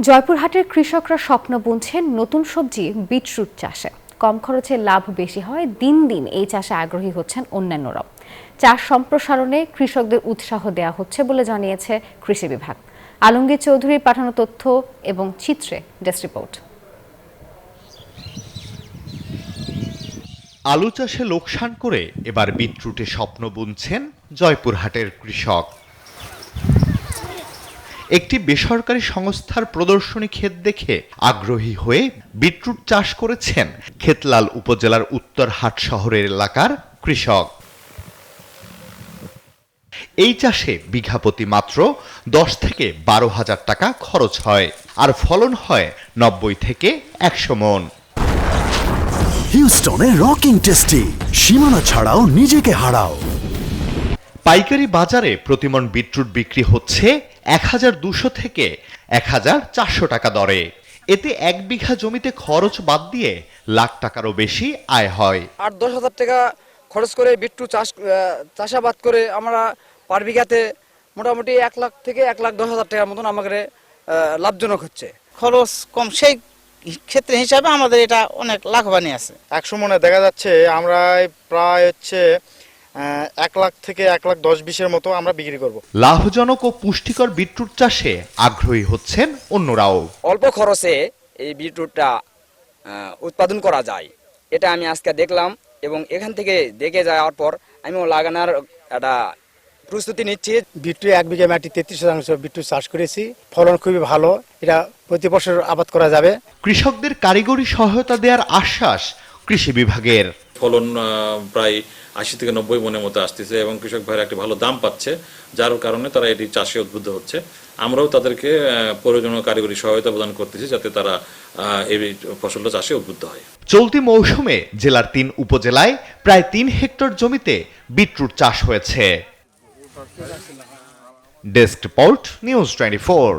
জয়পুরহাটের কৃষকরা স্বপ্ন বুনছেন নতুন সবজি বিটরুট চাষে। কম খরচে লাভ বেশি হয় দিন দিন এই চাষে আগ্রহী হচ্ছেন অন্যান্যরাও। চাষ সম্প্রসারণে কৃষকদের উৎসাহ দেওয়া হচ্ছে বলে জানিয়েছে কৃষি বিভাগ। আলমগীর চৌধুরীর পাঠানো তথ্য এবং চিত্রে ডেস্ক রিপোর্ট। আলু চাষে লোকসান করে এবার বিটরুটে স্বপ্ন বুনছেন জয়পুরহাটের কৃষক। একটি বেসরকারি সংস্থার প্রদর্শনী ক্ষেত দেখে আগ্রহী হয়ে বিটরুট চাষ করেছেন খেতলাল উপজেলার উত্তরহাট শহরের এলাকার কৃষক। এই চাষে বিঘাপতি মাত্র 10 থেকে 12,000 টাকা খরচ হয়, আর ফলন হয় 90 থেকে 100 মন। হিউস্টনে রকিং টেস্টি, সীমানা ছাড়াও নিজেকে হারাও। পাইকারি বাজারে প্রতিমন বিটরুট বিক্রি হচ্ছে 1200 থেকে 1400 টাকা দরে। এতে 1 বিঘা জমিতে খরচ বাদ দিয়ে লাখ টাকারও বেশি আয় হয়। 8-10 হাজার টাকা খরচ করে বিটরুট চাষাবাদ করে আমরা পার বিঘাতে মোটামুটি 1 লাখ থেকে 1,10,000 টাকার মতন আমাদের লাভজনক হচ্ছে। খরচ কম, সেই ক্ষেত্রে হিসাবে আমাদের এটা অনেক লাভবানই আছে। 100 মনে দেখা যাচ্ছে আমরা প্রায় 1 লাখ থেকে 1,10,20,000 মতো আমরা বিক্রি করব। লাভজনক ও পুষ্টিকর বিটরুট চাষে আগ্রহী হচ্ছেন অন্যরাও। অল্প খরচে এই বিটরুটটা উৎপাদন করা যায়, এটা আমি আজকে দেখলাম এবং এখান থেকে দেখে যাওয়ার পর আমিও লাগানোর একটা প্রস্তুতি নিচ্ছি। বিটরুট 1 বিঘা মাটি 33% বিটরুট চাষ করেছি, ফলন খুবই ভালো, এটা প্রতি বছর আবাদ করা যাবে। কৃষকদের কারিগরি সহায়তা দেওয়ার আশ্বাস কৃষি বিভাগের। ফলন প্রায় 80 থেকে 90 মনের মতো আসতেছে এবং কৃষক ভাইরা একটি ভালো দাম পাচ্ছে, যার কারণে তারা এটি চাষে উদ্বুদ্ধ হচ্ছে। আমরাও তাদেরকে প্রয়োজনীয় কারিগরি সহায়তা প্রদান করতেছি যাতে তারা এই ফসলটা চাষে উদ্বুদ্ধ হয়। চলতি মৌসুমে জেলার 3 উপজেলায় প্রায় 3 হেক্টর জমিতে বিটরুট চাষ হয়েছে। Desk report, news 24।